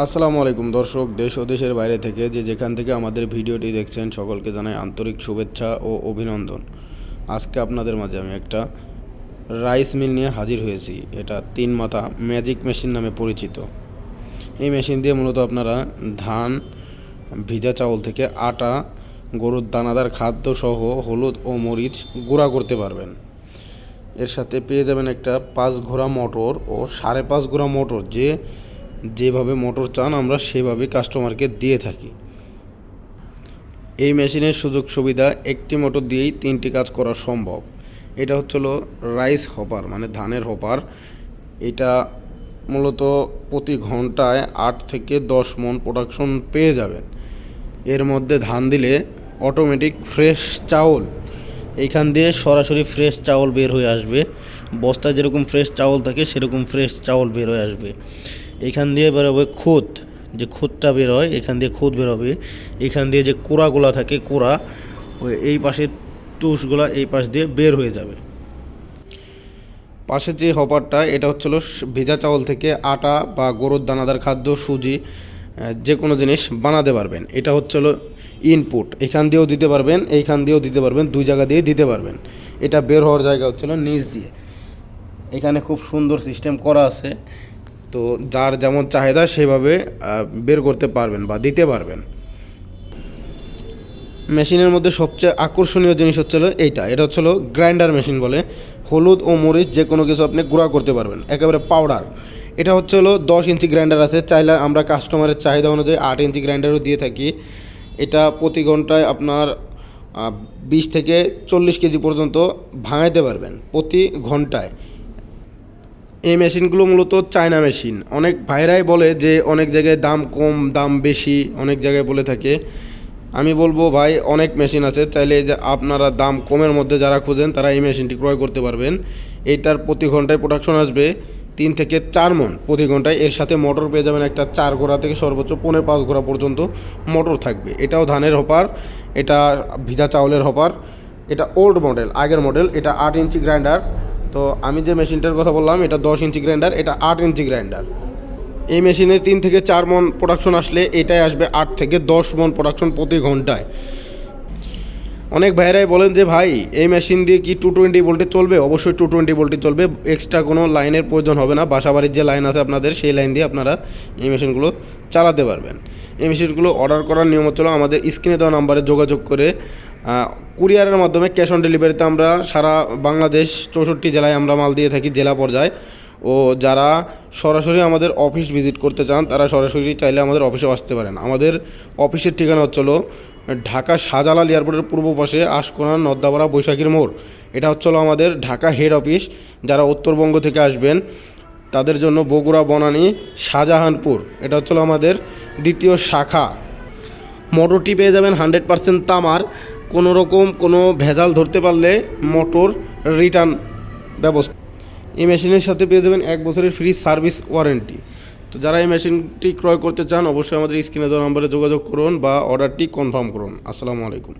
আসসালামু আলাইকুম দর্শক, দেশ ও দেশের বাইরে থেকে যেখান থেকে আমাদের ভিডিওটি দেখছেন সকলকে জানাই আন্তরিক শুভেচ্ছা ও অভিনন্দন। আজকে আপনাদের মাঝে আমি একটা রাইস মিল নিয়ে হাজির হয়েছি। এটা 3 মাথা ম্যাজিক মেশিন নামে পরিচিত। এই মেশিন দিয়ে মূলত আপনারা ধান, ভিজা চাউল থেকে আটা, গরুর দানাদার খাদ্য সহ হলুদ ও মরিচ গুঁড়া করতে পারবেন। এর সাথে পেয়ে যাবেন একটা 5 ঘোড়া মোটর ও 5.5 ঘোড়া মোটর, যেভাবে মোটর চান আমরা সেভাবে কাস্টমারকে দিয়ে থাকি। এই মেশিনের সুযোগ সুবিধা, একটি মোটর দিয়েই 3টি কাজ করা সম্ভব। এটা হচ্ছিল রাইস হপার, মানে ধানের হপার। এটা মূলত প্রতি ঘন্টায় 8 থেকে 10 মণ প্রোডাকশন পেয়ে যাবেন। এর মধ্যে ধান দিলে অটোমেটিক ফ্রেশ চাউল এইখান দিয়ে সরাসরি ফ্রেশ চাউল বের হয়ে আসবে। বস্তায় যেরকম ফ্রেশ চাউল থাকে সেরকম ফ্রেশ চাউল বের হয়ে আসবে। এখান দিয়ে বেরোবে খুদ, যে খুদটা বের হয় এখান দিয়ে খুদ বেরোবে। এখান দিয়ে যে কোড়াগুলা থাকে কোড়া, ওই এই পাশে তুষগুলা এই পাশ দিয়ে বের হয়ে যাবে। পাশে যে হপারটা, এটা হচ্ছিল ভেজা চাউল থেকে আটা বা গরুর দানাদার খাদ্য, সুজি, যে কোনো জিনিস বানাতে পারবেন। এটা হচ্ছিল ইনপুট, এখান দিয়েও দিতে পারবেন, এইখান দিয়েও দিতে পারবেন, দুই জায়গা দিয়ে দিতে পারবেন। এটা বের হওয়ার জায়গা হচ্ছিল নিচ দিয়ে। এখানে খুব সুন্দর সিস্টেম করা আছে, তো যার যেমন চাহিদা সেভাবে বের করতে পারবেন বা দিতে পারবেন। মেশিনের মধ্যে সবচেয়ে আকর্ষণীয় জিনিস হচ্ছিল এটা হচ্ছিল গ্রাইন্ডার মেশিন বলে। হলুদ ও মরিচ যে কোনো কিছু আপনি গুঁড়া করতে পারবেন, একেবারে পাউডার। এটা হচ্ছে 10 ইঞ্চি গ্রাইন্ডার আছে, চাইলে আমরা কাস্টমারের চাহিদা অনুযায়ী 8 ইঞ্চি গ্রাইন্ডারও দিয়ে থাকি। এটা প্রতি ঘন্টায় আপনার 20 থেকে 40 কেজি পর্যন্ত ভাঙাইতে পারবেন প্রতি ঘন্টায়। এই মেশিনগুলো মূলত চায়না মেশিন। অনেক ভাইরাই বলে যে অনেক জায়গায় দাম কম, দাম বেশি, অনেক জায়গায় বলে থাকে। আমি বলবো ভাই, অনেক মেশিন আছে, চাইলে যে আপনারা দাম কমের মধ্যে যারা খুঁজেন তারা এই মেশিনটি ক্রয় করতে পারবেন। এইটার প্রতি ঘন্টায় প্রোডাকশন আসবে 3 থেকে 4 মণ প্রতি ঘন্টায়। এর সাথে মোটর পেয়ে যাবেন একটা 4 ঘোড়া থেকে সর্বোচ্চ 5.5 ঘোড়া পর্যন্ত মোটর থাকবে। এটাও ধানের হপার, এটা ভিজা চাউলের হপার। এটা ওল্ড মডেল, আগের মডেল। এটা 8 ইঞ্চি গ্রাইন্ডার। তো আমি যে মেশিনটার কথা বললাম এটা 10 ইঞ্চি গ্রাইন্ডার, এটা 8 ইঞ্চি গ্রাইন্ডার। এই মেশিনে 3 থেকে 4 মণ প্রোডাকশন আসলে এটাই আসবে 8 থেকে 10 মণ প্রোডাকশন প্রতি ঘন্টায়। অনেক ভাইরাই বলেন যে ভাই এই মেশিন দিয়ে কি 220 ভোল্টে চলবে? অবশ্যই 220 ভোল্টে চলবে, এক্সট্রা কোনো লাইনের প্রয়োজন হবে না। বাসাবাড়ির যে লাইন আছে আপনাদের, সেই লাইন দিয়ে আপনারা এই মেশিনগুলো চালাতে পারবেন। এই মেশিনগুলো অর্ডার করার নিয়ম হচ্ছিল আমাদের স্ক্রিনে দেওয়া নাম্বারে যোগাযোগ করে কুরিয়ারের মাধ্যমে, ক্যাশ অন ডেলিভারিতে আমরা সারা বাংলাদেশ 64 জেলায় আমরা মাল দিয়ে থাকি, জেলা পর্যায়ে। ও যারা সরাসরি আমাদের অফিস ভিজিট করতে চান তারা সরাসরি চাইলে আমাদের অফিসে আসতে পারেন। আমাদের অফিসের ঠিকানা হচ্ছিল ঢাকা শাহজালাল এয়ারপোর্টের পূর্ব পাশে, আশকোনা নদ্দাপাড়া বৈশাখীর মোড়। এটা হচ্ছিল আমাদের ঢাকা হেড অফিস। যারা উত্তরবঙ্গ থেকে আসবেন তাদের জন্য বগুড়া বনানী শাহজাহানপুর, এটা হচ্ছিল আমাদের দ্বিতীয় শাখা। মোটরটি পেয়ে যাবেন 100% তামার। কোনো রকম কোনো ভেজাল ধরতে পারলে মোটর রিটার্ন ব্যবস্থা। এই মেশিনের সাথে পেয়ে যাবেন 1 বছরের ফ্রি সার্ভিস ওয়ারেন্টি। তো যারা এই মেশিনটি ক্রয় করতে চান অবশ্যই আমাদের স্ক্রিনে দেওয়া নম্বরে যোগাযোগ করুন বা অর্ডারটি কনফার্ম করুন। আসসালামু আলাইকুম।